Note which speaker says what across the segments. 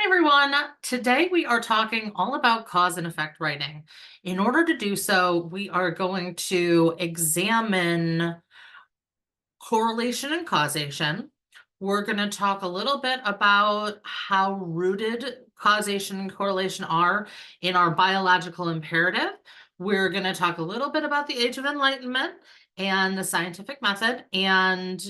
Speaker 1: Hi, everyone. Today we are talking all about cause and effect writing. In order to do so, we are going to examine correlation and causation. We're going to talk a little bit about how rooted causation and correlation are in our biological imperative. We're going to talk a little bit about the Age of Enlightenment and the scientific method and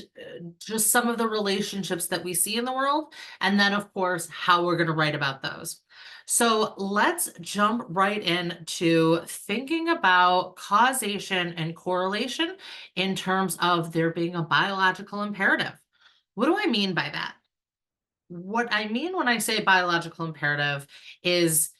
Speaker 1: just some of the relationships that we see in the world. And then, of course, how we're going to write about those. So let's jump right into thinking about causation and correlation in terms of there being a biological imperative. What do I mean by that? What I mean when I say biological imperative is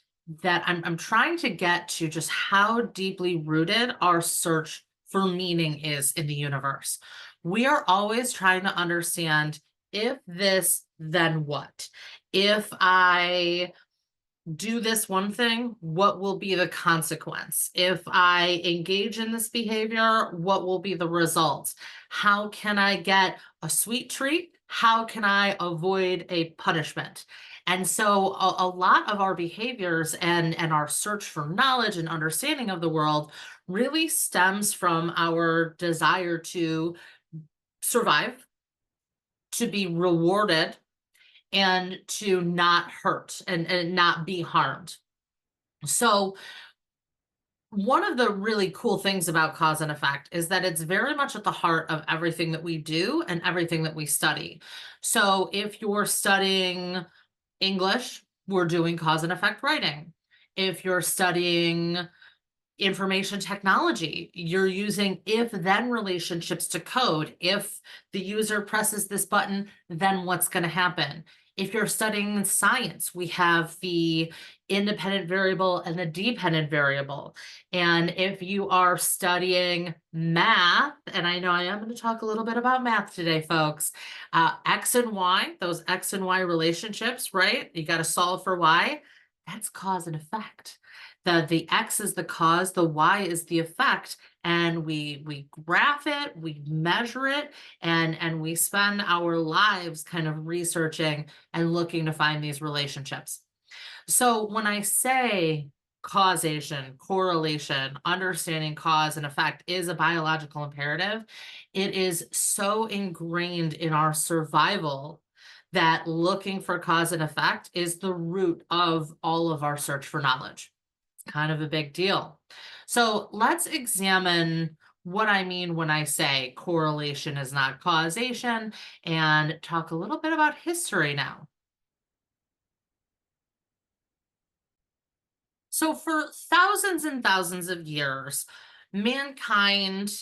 Speaker 1: that I'm trying to get to just how deeply rooted our search for meaning is in the universe. We are always trying to understand, if this, then what? If I do this one thing, what will be the consequence? If I engage in this behavior, what will be the results? How can I get a sweet treat? How can I avoid a punishment? And so a lot of our behaviors and our search for knowledge and understanding of the world really stems from our desire to survive, to be rewarded, and to not hurt and not be harmed. So, one of the really cool things about cause and effect is that it's very much at the heart of everything that we do and everything that we study. So, if you're studying English, we're doing cause and effect writing. If you're studying information technology, you're using if then relationships to code. If the user presses this button, then what's going to happen? If you're studying science, we have the independent variable and the dependent variable. And if you are studying math, and I know I am going to talk a little bit about math today, folks, X and Y, those X and Y relationships, right? You got to solve for Y. That's cause and effect. The X is the cause, the Y is the effect, and we graph it, we measure it, and we spend our lives kind of researching and looking to find these relationships. So when I say causation, correlation, understanding cause and effect is a biological imperative, it is so ingrained in our survival that looking for cause and effect is the root of all of our search for knowledge. Kind of a big deal. So let's examine what I mean when I say correlation is not causation and talk a little bit about history now. So for thousands and thousands of years, mankind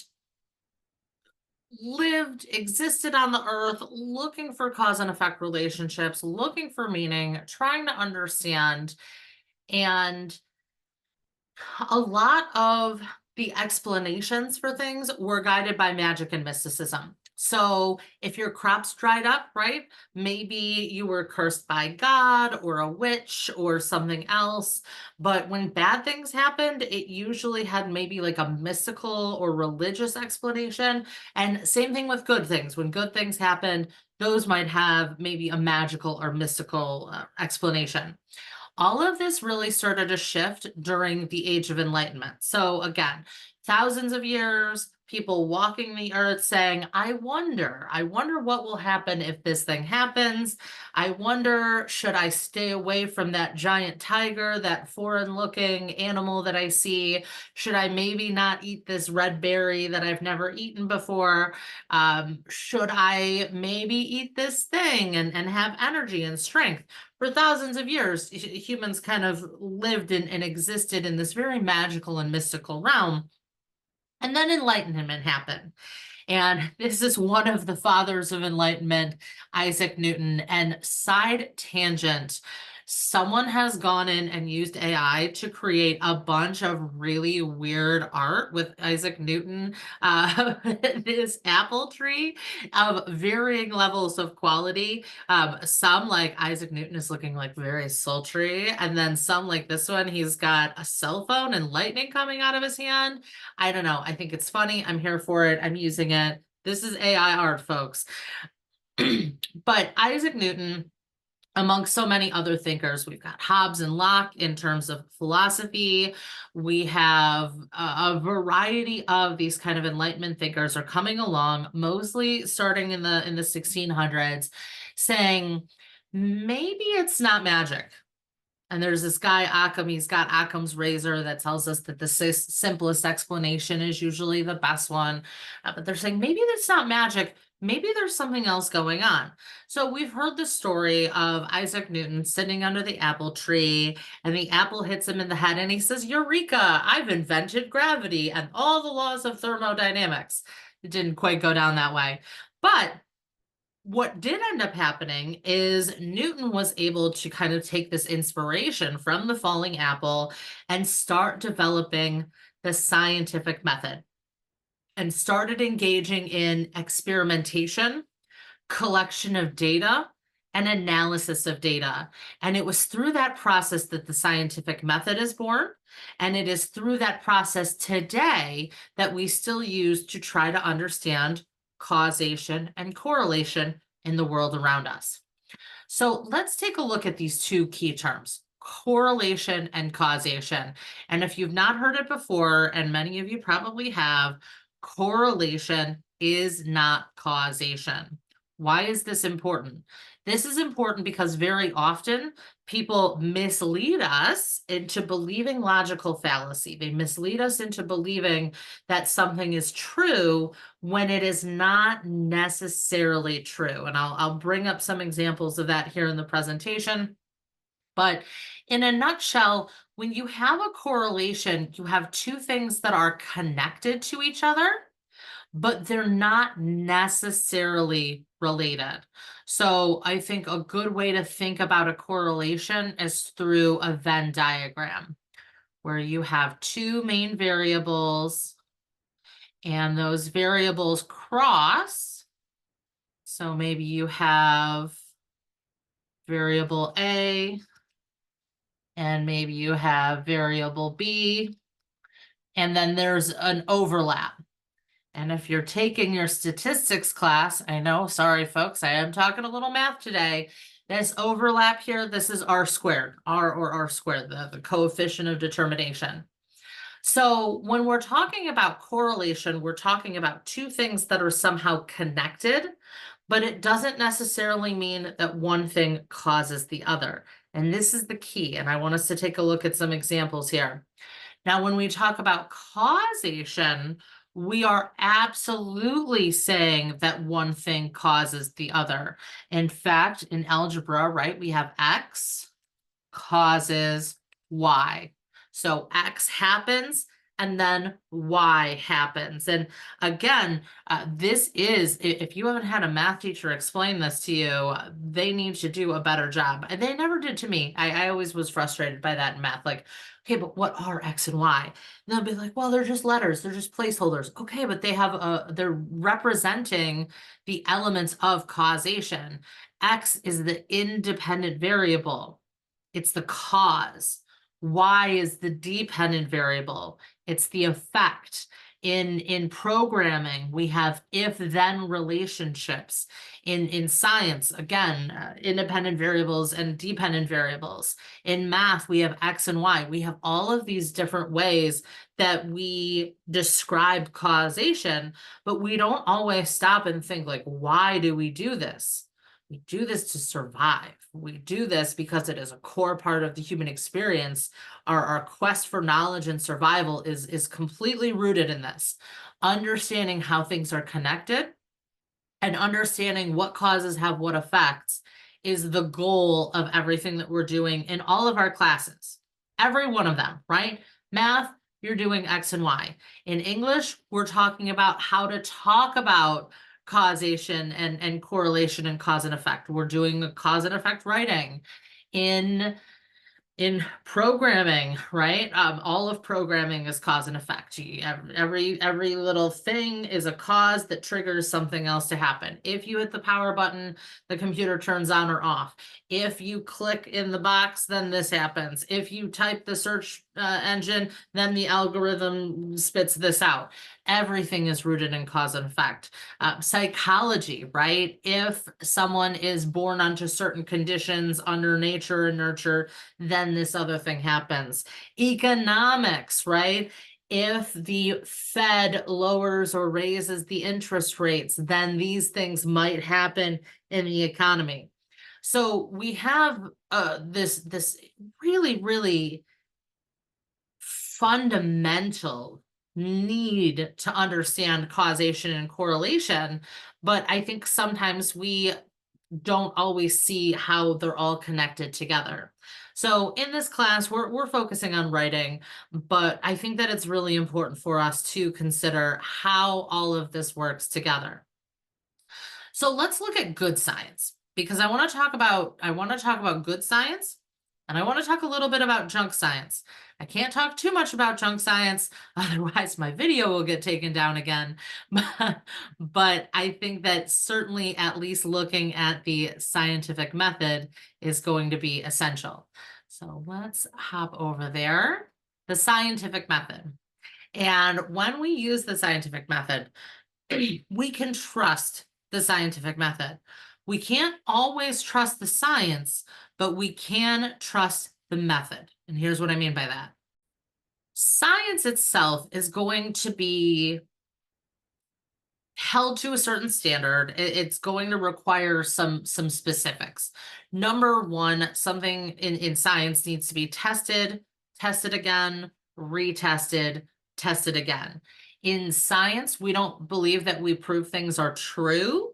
Speaker 1: lived, existed on the earth, looking for cause and effect relationships, looking for meaning, trying to understand. And a lot of the explanations for things were guided by magic and mysticism. So if your crops dried up, right, maybe you were cursed by God or a witch or something else. But when bad things happened, it usually had maybe like a mystical or religious explanation. And same thing with good things. When good things happened, those might have maybe a magical or mystical explanation. All of this really started to shift during the Age of Enlightenment. So, again, thousands of years, people walking the earth saying, I wonder what will happen if this thing happens. I wonder, should I stay away from that giant tiger, that foreign looking animal that I see? Should I maybe not eat this red berry that I've never eaten before? Should I maybe eat this thing and have energy and strength? For thousands of years, humans kind of lived and existed in this very magical and mystical realm. And then enlightenment happened. And this is one of the fathers of enlightenment, Isaac Newton. And side tangent, someone has gone in and used AI to create a bunch of really weird art with Isaac Newton, this apple tree of varying levels of quality. Some like Isaac Newton is looking like very sultry, and then some like this one, he's got a cell phone and lightning coming out of his hand. I don't know. I think it's funny. I'm here for it. I'm using it. This is AI art, folks. But Isaac Newton amongst so many other thinkers. We've got Hobbes and Locke in terms of philosophy. We have a variety of these kind of Enlightenment thinkers are coming along, mostly starting in the 1600s, saying maybe it's not magic. And there's this guy, Occam, he's got Occam's razor that tells us that the simplest explanation is usually the best one. But they're saying maybe that's not magic. Maybe there's something else going on. So we've heard the story of Isaac Newton sitting under the apple tree, and the apple hits him in the head, and he says, Eureka, I've invented gravity and all the laws of thermodynamics. It didn't quite go down that way. But what did end up happening is Newton was able to kind of take this inspiration from the falling apple and start developing the scientific method and started engaging in experimentation, collection of data, and analysis of data. And it was through that process that the scientific method is born. And it is through that process today that we still use to try to understand causation and correlation in the world around us. So let's take a look at these two key terms, correlation and causation. And if you've not heard it before, and many of you probably have, correlation is not causation. Why is this important? This is important because very often people mislead us into believing logical fallacy. They mislead us into believing that something is true when it is not necessarily true. And I'll bring up some examples of that here in the presentation. But in a nutshell, when you have a correlation, you have two things that are connected to each other, but they're not necessarily related. So I think a good way to think about a correlation is through a Venn diagram, where you have two main variables and those variables cross. So maybe you have variable A and maybe you have variable B, and then there's an overlap. And if you're taking your statistics class, I know, sorry folks, I am talking a little math today. This overlap here, this is R squared, R squared, the coefficient of determination. So when we're talking about correlation, we're talking about two things that are somehow connected, but it doesn't necessarily mean that one thing causes the other. And this is the key. And I want us to take a look at some examples here. Now, when we talk about causation, we are absolutely saying that one thing causes the other. In fact, in algebra, right, we have X causes Y. So X happens and then Y happens. And again, this is, if you haven't had a math teacher explain this to you, they need to do a better job. And they never did to me. I always was frustrated by that in math. Like, okay, but what are X and Y? And they'll be like, well, they're just letters. They're just placeholders. Okay, but they have they're representing the elements of causation. X is the independent variable. It's the cause. Y is the dependent variable. It's the effect. In programming, we have if-then relationships. In science, again, independent variables and dependent variables. In math, we have X and Y. We have all of these different ways that we describe causation, but we don't always stop and think like, why do we do this? We do this to survive. We do this because it is a core part of the human experience. Our quest for knowledge and survival is completely rooted in this. Understanding how things are connected and understanding what causes have what effects is the goal of everything that we're doing in all of our classes. Every one of them, right? Math, you're doing X and Y. In English, we're talking about how to talk about causation and correlation and cause and effect. We're doing the cause and effect writing. In programming, right? All of programming is cause and effect. Every little thing is a cause that triggers something else to happen. If you hit the power button, the computer turns on or off. If you click in the box, then this happens. If you type the search engine, then the algorithm spits this out. Everything is rooted in cause and effect. Psychology, right? If someone is born onto certain conditions under nature and nurture, then this other thing happens. Economics, right? If the Fed lowers or raises the interest rates, then these things might happen in the economy. So we have this really, really fundamental need to understand causation and correlation, but I think sometimes we don't always see how they're all connected together. So in this class, we're focusing on writing, but I think that it's really important for us to consider how all of this works together. So let's look at good science because I want to talk about good science and I want to talk a little bit about junk science. I can't talk too much about junk science, otherwise my video will get taken down again. But I think that certainly at least looking at the scientific method is going to be essential. So let's hop over there. The scientific method. And when we use the scientific method, we can trust the scientific method. We can't always trust the science, but we can trust the method. And here's what I mean by that. Science itself is going to be held to a certain standard. It's going to require some specifics. Number one, something in science needs to be tested, tested again, retested, tested again. In science, we don't believe that we prove things are true.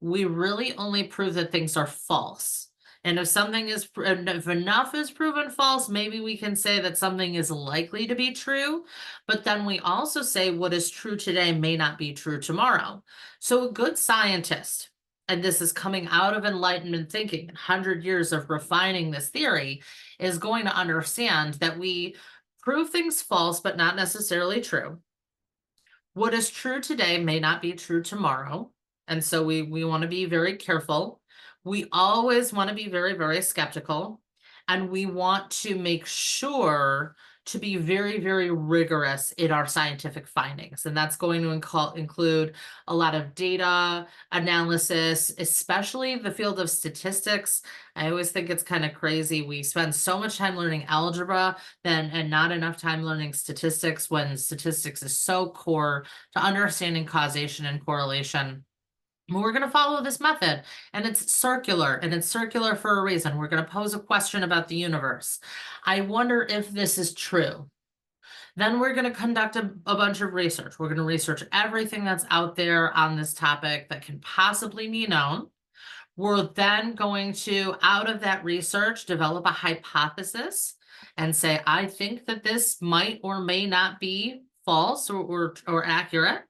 Speaker 1: We really only prove that things are false. And if something is, if enough is proven false, maybe we can say that something is likely to be true. But then we also say what is true today may not be true tomorrow. So a good scientist, and this is coming out of Enlightenment thinking, 100 years of refining this theory, is going to understand that we prove things false, but not necessarily true. What is true today may not be true tomorrow. And so we want to be very careful. We always want to be very, very skeptical. And we want to make sure to be very, very rigorous in our scientific findings. And that's going to include a lot of data analysis, especially the field of statistics. I always think it's kind of crazy. We spend so much time learning algebra and not enough time learning statistics when statistics is so core to understanding causation and correlation. We're going to follow this method, and it's circular for a reason. We're going to pose a question about the universe. I wonder if this is true. Then we're going to conduct a bunch of research. We're going to research everything that's out there on this topic that can possibly be known. We're then going to, out of that research, develop a hypothesis and say, I think that this might or may not be false or accurate.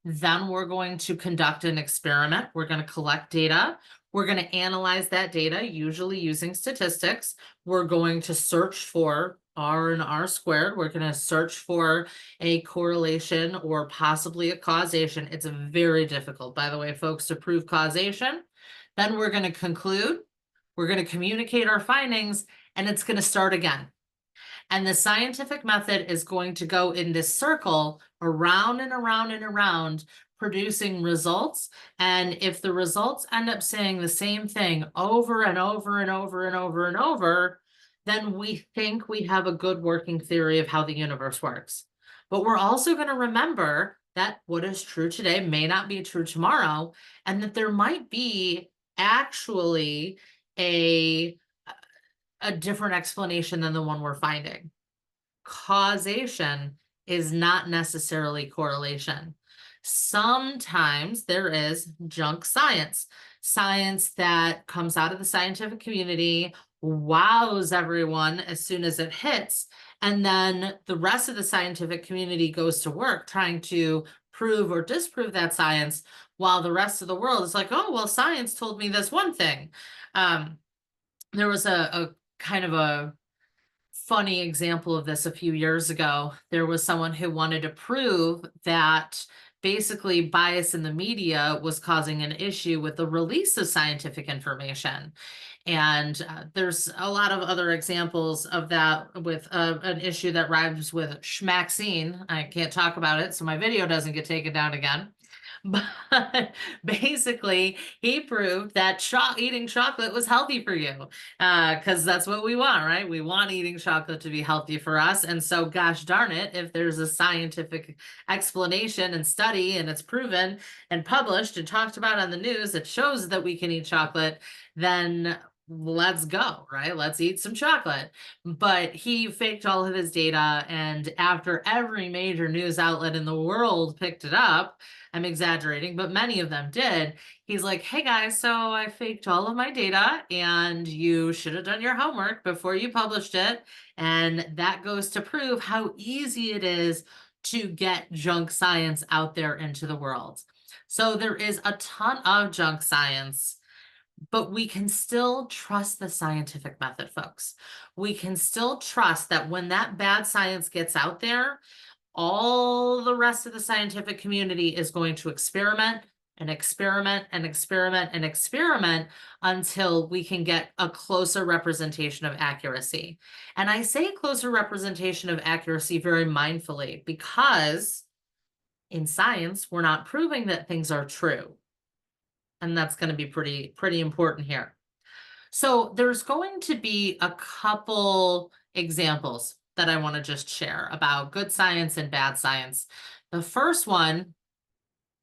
Speaker 1: Then we're going to conduct an experiment. We're going to collect data. We're going to analyze that data, usually using statistics. We're going to search for R and R squared. We're going to search for a correlation or possibly a causation. It's very difficult, by the way, folks, to prove causation. Then we're going to conclude. We're going to communicate our findings, and it's going to start again. And the scientific method is going to go in this circle around and around and around, producing results. And if the results end up saying the same thing over and over and over and over and over, then we think we have a good working theory of how the universe works. But we're also going to remember that what is true today may not be true tomorrow, and that there might be actually a different explanation than the one we're finding. Causation is not necessarily correlation. Sometimes there is junk science, science that comes out of the scientific community, wows everyone as soon as it hits, and then the rest of the scientific community goes to work trying to prove or disprove that science, while the rest of the world is like, oh, well, science told me this one thing. There was a kind of a funny example of this a few years ago. There was someone who wanted to prove that basically bias in the media was causing an issue with the release of scientific information. And there's a lot of other examples of that with an issue that rhymes with schmaxine. I can't talk about it, so my video doesn't get taken down again. But basically, he proved that eating chocolate was healthy for you, because that's what we want, right? We want eating chocolate to be healthy for us. And so, gosh darn it, if there's a scientific explanation and study and it's proven and published and talked about on the news that shows that we can eat chocolate, then let's go, right? Let's eat some chocolate. But he faked all of his data. And after every major news outlet in the world picked it up, I'm exaggerating, but many of them did. He's like, hey guys, so I faked all of my data and you should have done your homework before you published it. And that goes to prove how easy it is to get junk science out there into the world. So there is a ton of junk science, but we can still trust the scientific method, folks. We can still trust that when that bad science gets out there, all the rest of the scientific community is going to experiment and experiment and experiment and experiment until we can get a closer representation of accuracy. And I say closer representation of accuracy very mindfully, because in science, we're not proving that things are true. And that's going to be pretty important here. So there's going to be a couple examples that I want to just share about good science and bad science. The first one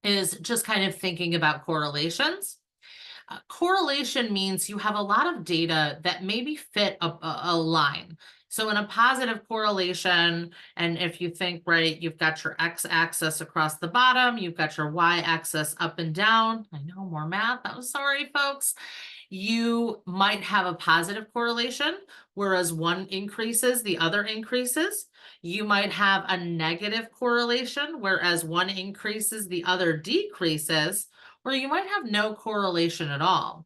Speaker 1: is just kind of thinking about correlations. Correlation means you have a lot of data that maybe fit a line. So in a positive correlation, and if you think, right, you've got your x-axis across the bottom, you've got your y-axis up and down. I know, more math. I'm sorry, folks. You might have a positive correlation, whereas one increases, the other increases. You might have a negative correlation, whereas one increases, the other decreases, or you might have no correlation at all.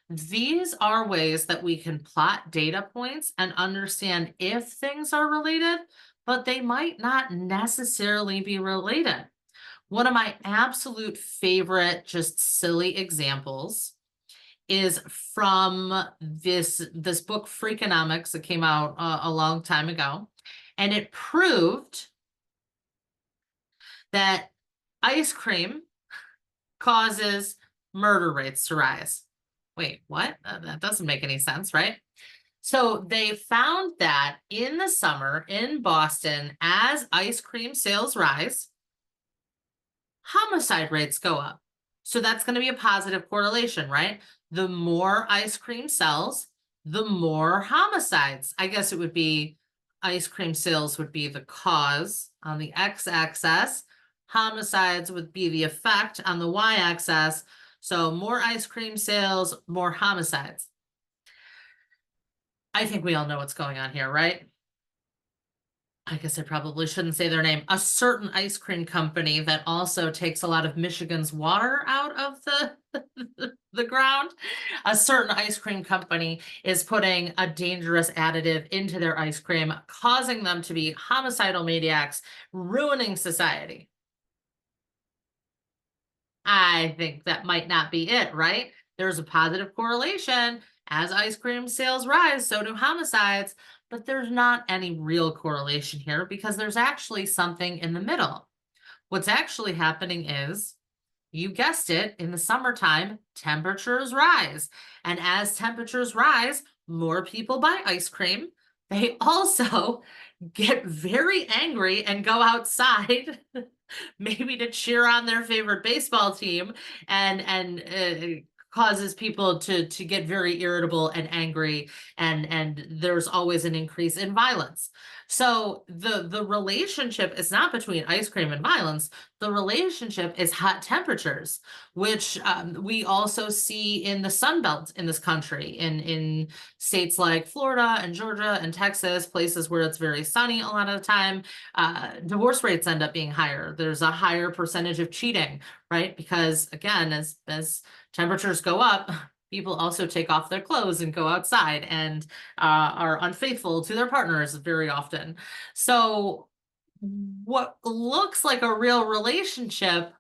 Speaker 1: These are ways that we can plot data points and understand if things are related, but they might not necessarily be related. One of my absolute favorite, just silly examples is from this book, Freakonomics, that came out a long time ago. And it proved that ice cream causes murder rates to rise. Wait, what? That doesn't make any sense, right? So they found that in the summer in Boston, as ice cream sales rise, homicide rates go up. So that's going to be a positive correlation, right? The more ice cream sells, the more homicides. I guess it would be ice cream sales would be the cause on the x-axis. Homicides would be the effect on the y-axis. So more ice cream sales, more homicides. I think we all know what's going on here, right? I guess I probably shouldn't say their name. A certain ice cream company that also takes a lot of Michigan's water out of the ground. A certain ice cream company is putting a dangerous additive into their ice cream, causing them to be homicidal maniacs, ruining society. I think that might not be it, right? There's a positive correlation. As ice cream sales rise, so do homicides, but there's not any real correlation here because there's actually something in the middle. What's actually happening is, you guessed it, in the summertime, temperatures rise. And as temperatures rise, more people buy ice cream. They also get very angry and go outside maybe to cheer on their favorite baseball team, and causes people to get very irritable and angry, and there's always an increase in violence. So the relationship is not between ice cream and violence. The relationship is hot temperatures, which we also see in the Sun Belt in this country, in states like Florida and Georgia and Texas, places where it's very sunny a lot of the time. Divorce rates end up being higher. There's a higher percentage of cheating, right? Because again, as temperatures go up, people also take off their clothes and go outside and are unfaithful to their partners very often. So what looks like a real relationship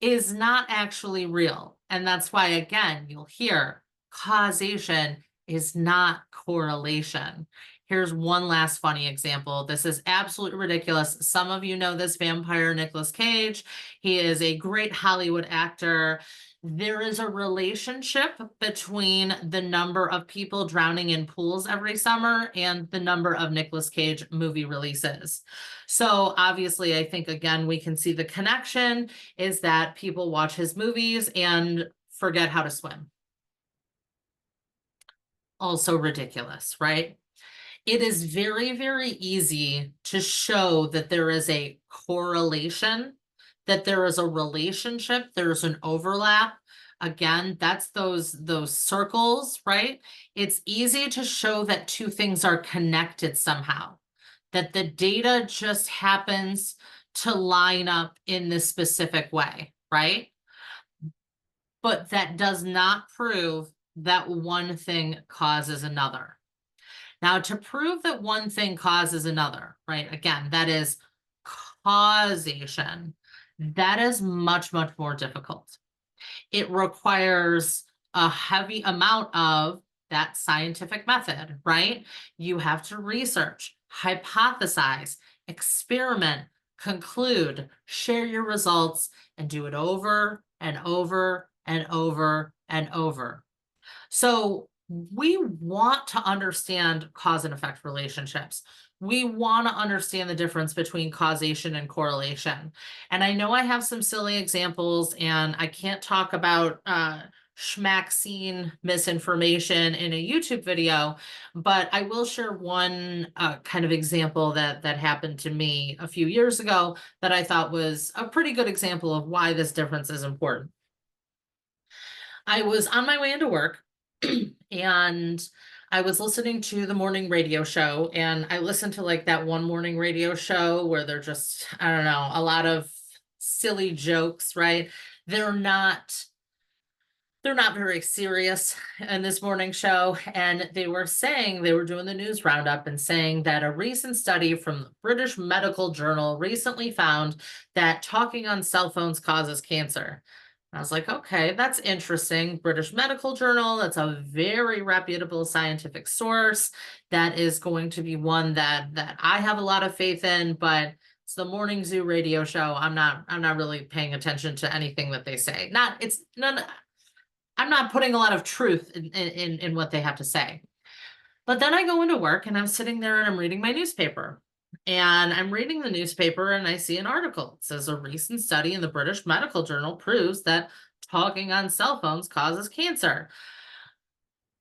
Speaker 1: is not actually real. And that's why, again, you'll hear causation is not correlation. Here's one last funny example. This is absolutely ridiculous. Some of you know this vampire, Nicolas Cage. He is a great Hollywood actor. There is a relationship between the number of people drowning in pools every summer and the number of Nicolas Cage movie releases. So obviously, I think, again, we can see the connection is that people watch his movies and forget how to swim. Also ridiculous, right? It is very, very easy to show that there is a correlation, that there is a relationship, there's an overlap. Again, that's those circles, right? It's easy to show that two things are connected somehow, that the data just happens to line up in this specific way, right? But that does not prove that one thing causes another. Now, to prove that one thing causes another, right? Again, that is causation. That is much, much more difficult. It requires a heavy amount of that scientific method, right? You have to research, hypothesize, experiment, conclude, share your results, and do it over and over and over and over. So we want to understand cause and effect relationships. We want to understand the difference between causation and correlation. And I know I have some silly examples, and I can't talk about schmack misinformation in a YouTube video, but I will share one kind of example that happened to me a few years ago that I thought was a pretty good example of why this difference is important. I was on my way into work and I was listening to the morning radio show, and I listened to like that one morning radio show where they're just, I don't know, a lot of silly jokes, right? They're not they're not very serious in this morning show. And they were saying, they were doing the news roundup and saying that a recent study from the British Medical Journal recently found that talking on cell phones causes cancer. I was like, okay, that's interesting. British Medical Journal, that's a very reputable scientific source. That is going to be one that I have a lot of faith in, but it's the morning zoo radio show. I'm not really paying attention to anything that they say. It's none. I'm not putting a lot of truth in what they have to say. But then I go into work and I'm sitting there and I'm reading my newspaper. And I'm reading the newspaper and I see an article. It says a recent study in the British Medical Journal proves that talking on cell phones causes cancer.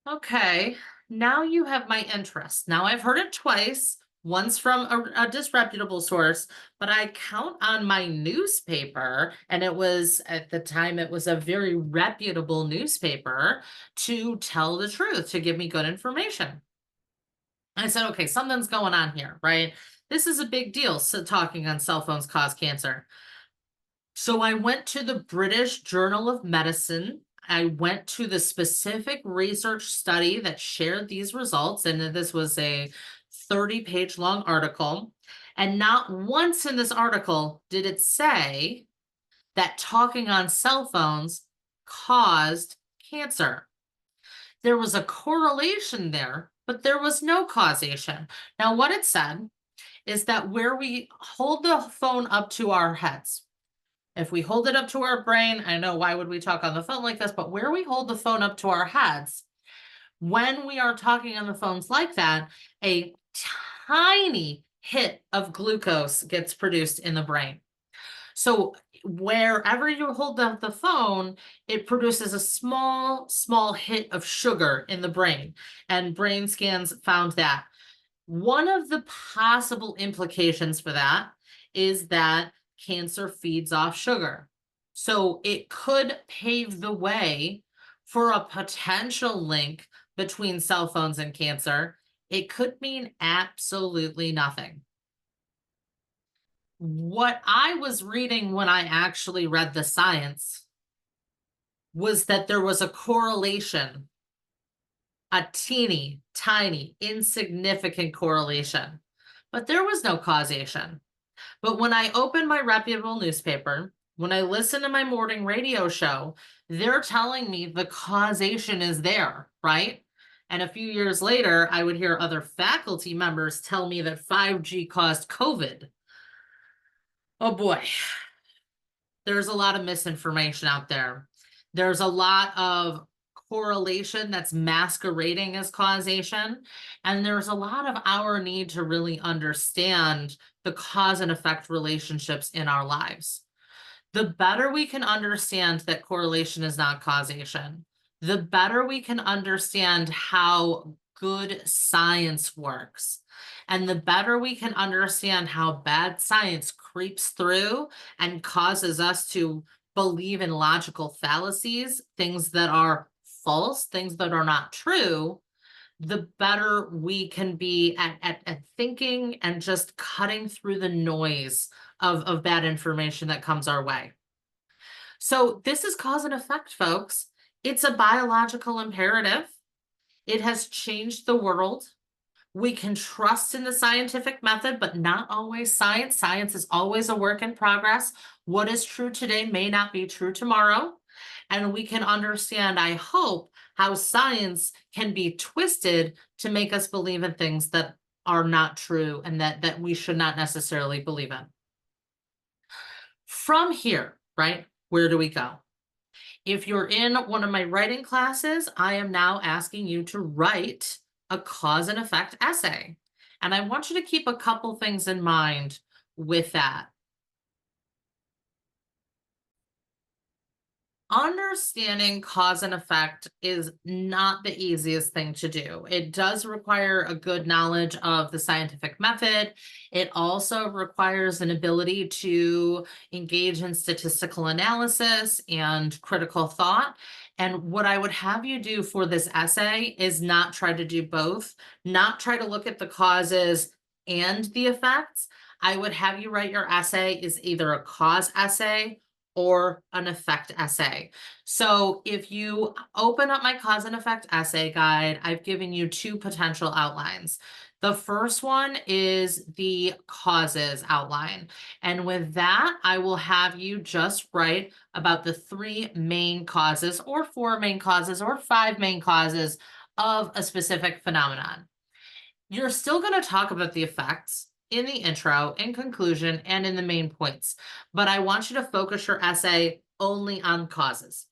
Speaker 1: Okay, now you have my interest. Now I've heard it twice, once from a disreputable source, but I count on my newspaper, and it was at the time, it was a very reputable newspaper to tell the truth, to give me good information. I said, okay, something's going on here, right? This is a big deal. So talking on cell phones cause cancer. So I went to the British Journal of Medicine. I went to the specific research study that shared these results, and this was a 30-page long article. And not once in this article did it say that talking on cell phones caused cancer. There was a correlation there, but there was no causation. Now, what it said is that where we hold the phone up to our heads, if we hold it up to our brain, I know, why would we talk on the phone like this, but where we hold the phone up to our heads, when we are talking on the phones like that, a tiny hit of glucose gets produced in the brain. So wherever you hold the phone, it produces a small hit of sugar in the brain. And brain scans found that. One of the possible implications for that is that cancer feeds off sugar. So it could pave the way for a potential link between cell phones and cancer. It could mean absolutely nothing. What I was reading when I actually read the science was that there was a correlation, a teeny, tiny, insignificant correlation, but there was no causation. But when I open my reputable newspaper, when I listen to my morning radio show, they're telling me the causation is there, right? And a few years later, I would hear other faculty members tell me that 5G caused COVID. Oh boy, there's a lot of misinformation out there. There's a lot of correlation that's masquerading as causation. And there's a lot of our need to really understand the cause and effect relationships in our lives. The better we can understand that correlation is not causation, the better we can understand how good science works. And the better we can understand how bad science creeps through and causes us to believe in logical fallacies, things that are false, things that are not true, the better we can be at thinking and just cutting through the noise of bad information that comes our way. So this is cause and effect, folks. It's a biological imperative. It has changed the world. We can trust in the scientific method, but not always science. Science is always a work in progress. What is true today may not be true tomorrow. And we can understand, I hope, how science can be twisted to make us believe in things that are not true and that we should not necessarily believe in. From here, right, where do we go? If you're in one of my writing classes, I am now asking you to write a cause and effect essay. And I want you to keep a couple things in mind with that. Understanding cause and effect is not the easiest thing to do. It does require a good knowledge of the scientific method. It also requires an ability to engage in statistical analysis and critical thought. And what I would have you do for this essay is not try to do both, not try to look at the causes and the effects. I would have you write your essay is either a cause essay or an effect essay. So if you open up my cause and effect essay guide, I've given you two potential outlines. The first one is the causes outline. And with that, I will have you just write about the three main causes or four main causes or five main causes of a specific phenomenon. You're still going to talk about the effects in the intro, in conclusion, and in the main points. But I want you to focus your essay only on causes.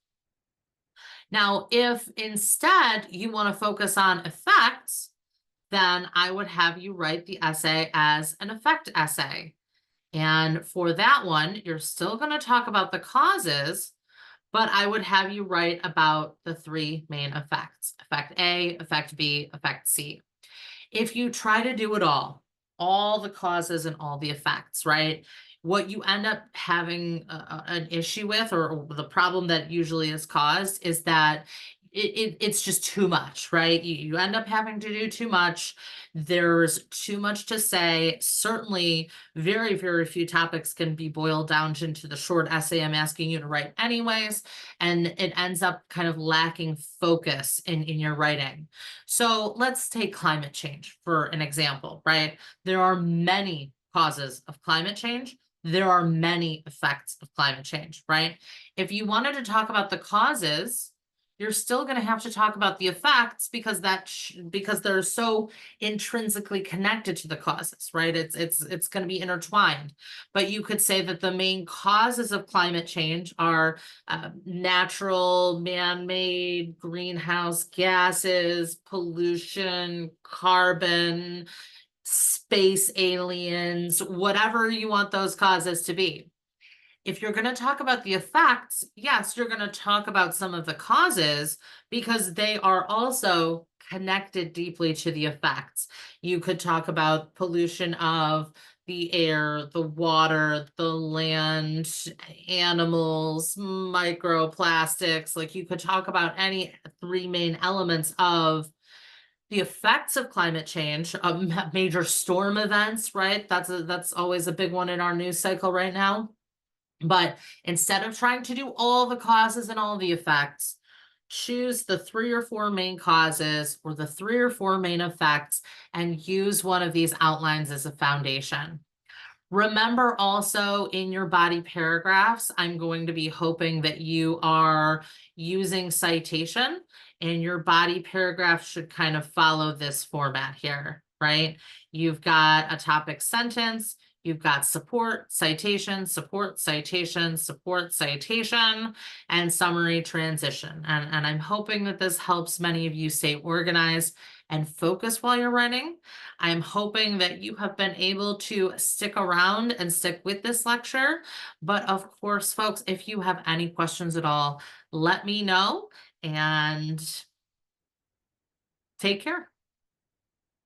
Speaker 1: Now, if instead you want to focus on effects, then I would have you write the essay as an effect essay. And for that one, you're still going to talk about the causes, but I would have you write about the three main effects: effect A, effect B, effect C. If you try to do it all the causes and all the effects, right? What you end up having an issue with, or the problem that usually is caused, is that it's just too much, right? You end up having to do too much. There's too much to say. Certainly, very, very few topics can be boiled down into the short essay I'm asking you to write anyways, and it ends up kind of lacking focus in your writing. So let's take climate change for an example, right? There are many causes of climate change. There are many effects of climate change, right? If you wanted to talk about the causes, you're still going to have to talk about the effects because because they're so intrinsically connected to the causes, right? It's going to be intertwined. But you could say that the main causes of climate change are natural, man-made greenhouse gases, pollution, carbon, space aliens, whatever you want those causes to be. If you're going to talk about the effects, yes, you're going to talk about some of the causes because they are also connected deeply to the effects. You could talk about pollution of the air, the water, the land, animals, microplastics. Like you could talk about any three main elements of the effects of climate change, major storm events, right? That's always a big one in our news cycle right now. But instead of trying to do all the causes and all the effects, choose the three or four main causes or the three or four main effects and use one of these outlines as a foundation. Remember also in your body paragraphs, I'm going to be hoping that you are using citation. and your body paragraph should kind of follow this format here, right? You've got a topic sentence, you've got support, citation, support, citation, support, citation, and summary transition. And I'm hoping that this helps many of you stay organized and focus while you're writing. I'm hoping that you have been able to stick around and stick with this lecture. But of course, folks, if you have any questions at all, let me know, and take care.